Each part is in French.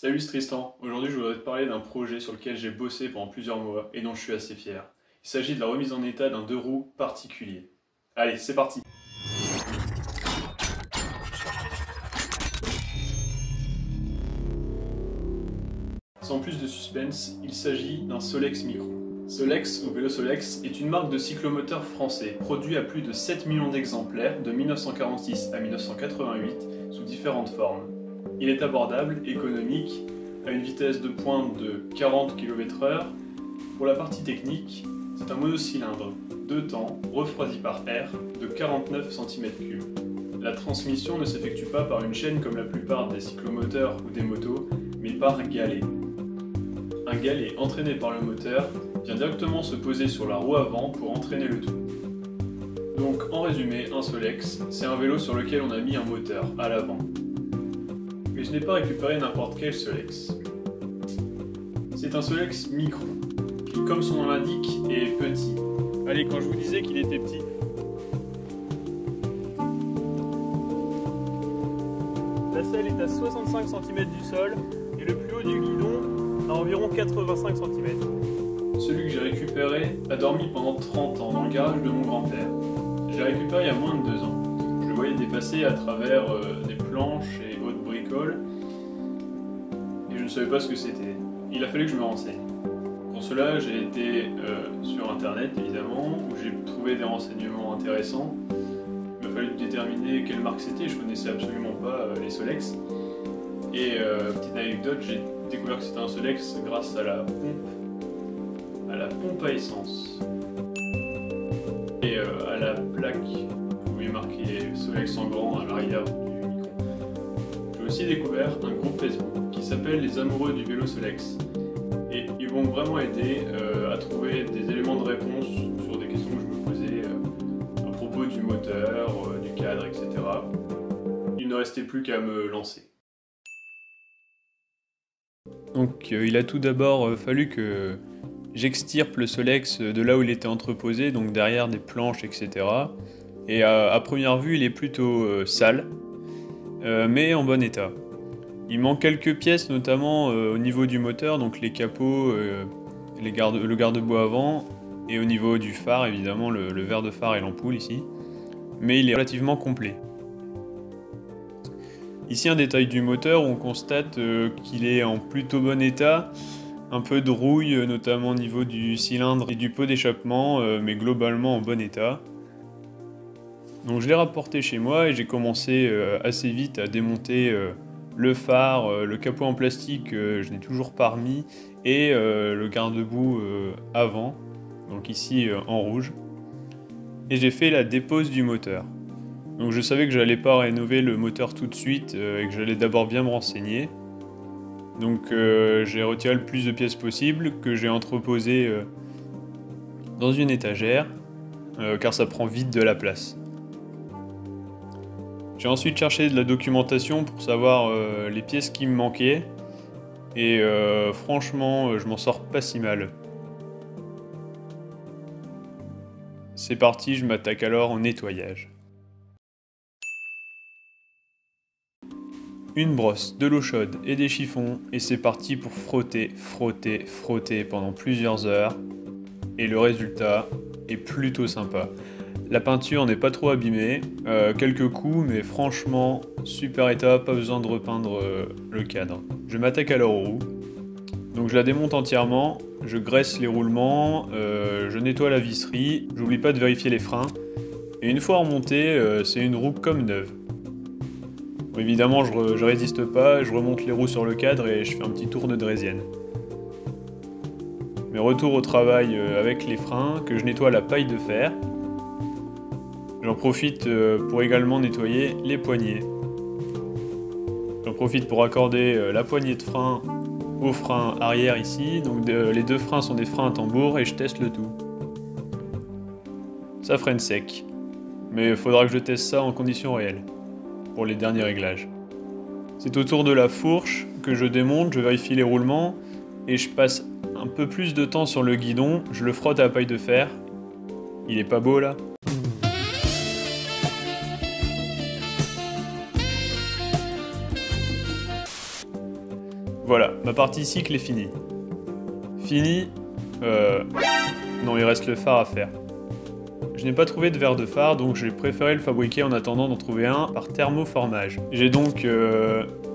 Salut, c'est Tristan. Aujourd'hui, je voudrais te parler d'un projet sur lequel j'ai bossé pendant plusieurs mois et dont je suis assez fier. Il s'agit de la remise en état d'un deux roues particulier. Allez, c'est parti! Sans plus de suspense, il s'agit d'un Solex Micron. Solex, ou Vélo Solex, est une marque de cyclomoteurs français, produit à plus de 7 millions d'exemplaires de 1946 à 1988 sous différentes formes. Il est abordable, économique, à une vitesse de pointe de 40 km/h. Pour la partie technique, c'est un monocylindre 2 temps, refroidi par air, de 49 cm3. La transmission ne s'effectue pas par une chaîne comme la plupart des cyclomoteurs ou des motos, mais par galet. Un galet entraîné par le moteur vient directement se poser sur la roue avant pour entraîner le tout. Donc en résumé, un Solex, c'est un vélo sur lequel on a mis un moteur à l'avant. Mais je n'ai pas récupéré n'importe quel Solex. C'est un Solex Micron, qui comme son nom l'indique est petit. Allez, quand je vous disais qu'il était petit, la selle est à 65 cm du sol et le plus haut du guidon à environ 85 cm. Celui que j'ai récupéré a dormi pendant 30 ans dans le garage de mon grand-père. Je l'ai récupéré il y a moins de 2 ans. Je le voyais dépasser à travers des planches et autres bricoles et je ne savais pas ce que c'était. Il a fallu que je me renseigne. Pour cela, j'ai été sur internet évidemment, où j'ai trouvé des renseignements intéressants. Il m'a fallu déterminer quelle marque c'était, je connaissais absolument pas les Solex. Et petite anecdote, j'ai découvert que c'était un Solex grâce à la pompe à essence. Et à la plaque, vous pouvez marquer Solex en grand à l'arrière du micro. J'ai aussi découvert un groupe Facebook qui s'appelle Les Amoureux du Vélo Solex. Et ils vont vraiment aider à trouver des éléments de réponse sur des questions que je me posais à propos du moteur, du cadre, etc. Il ne restait plus qu'à me lancer. Donc il a tout d'abord fallu que j'extirpe le Solex de là où il était entreposé, donc derrière des planches, etc. Et à première vue, il est plutôt sale, mais en bon état. Il manque quelques pièces, notamment au niveau du moteur, donc les capots, le garde-boue avant, et au niveau du phare, évidemment, le verre de phare et l'ampoule ici. Mais il est relativement complet. Ici, un détail du moteur, on constate qu'il est en plutôt bon état. Un peu de rouille, notamment au niveau du cylindre et du pot d'échappement, mais globalement en bon état. Donc je l'ai rapporté chez moi et j'ai commencé assez vite à démonter le phare, le capot en plastique, je n'ai toujours pas remis, et le garde-boue avant, donc ici en rouge. Et j'ai fait la dépose du moteur. Donc je savais que j'allais pas rénover le moteur tout de suite et que j'allais d'abord bien me renseigner. Donc j'ai retiré le plus de pièces possible que j'ai entreposées dans une étagère car ça prend vite de la place. J'ai ensuite cherché de la documentation pour savoir les pièces qui me manquaient et franchement je m'en sors pas si mal. C'est parti, je m'attaque alors au nettoyage. Une brosse, de l'eau chaude et des chiffons, et c'est parti pour frotter, frotter, frotter pendant plusieurs heures. Et le résultat est plutôt sympa. La peinture n'est pas trop abîmée, quelques coups, mais franchement, super état, pas besoin de repeindre le cadre. Je m'attaque alors aux roues. Donc je la démonte entièrement, je graisse les roulements, je nettoie la visserie, j'oublie pas de vérifier les freins. Et une fois remontée, c'est une roue comme neuve. Bon, évidemment, je résiste pas, je remonte les roues sur le cadre et je fais un petit tour de draisienne. Mais retour au travail avec les freins, que je nettoie la paille de fer. J'en profite pour également nettoyer les poignées. J'en profite pour accorder la poignée de frein au frein arrière ici. Donc les deux freins sont des freins à tambour et je teste le tout. Ça freine sec. Mais il faudra que je teste ça en conditions réelles pour les derniers réglages. C'est autour de la fourche que je démonte, je vérifie les roulements et je passe un peu plus de temps sur le guidon, je le frotte à la paille de fer. Il est pas beau là? Voilà, ma partie cycle est finie. Fini. Non, il reste le phare à faire. Je n'ai pas trouvé de verre de phare, donc j'ai préféré le fabriquer en attendant d'en trouver un par thermoformage. J'ai donc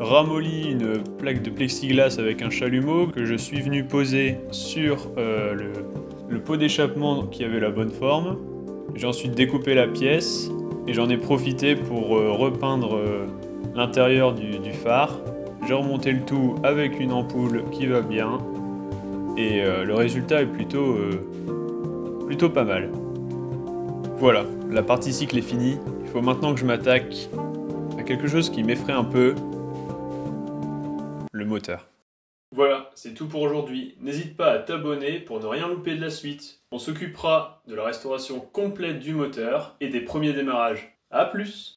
ramolli une plaque de plexiglas avec un chalumeau que je suis venu poser sur le pot d'échappement qui avait la bonne forme. J'ai ensuite découpé la pièce et j'en ai profité pour repeindre l'intérieur du phare. J'ai remonté le tout avec une ampoule qui va bien et le résultat est plutôt pas mal. Voilà, la partie cycle est finie. Il faut maintenant que je m'attaque à quelque chose qui m'effraie un peu, le moteur. Voilà, c'est tout pour aujourd'hui. N'hésite pas à t'abonner pour ne rien louper de la suite. On s'occupera de la restauration complète du moteur et des premiers démarrages. A plus!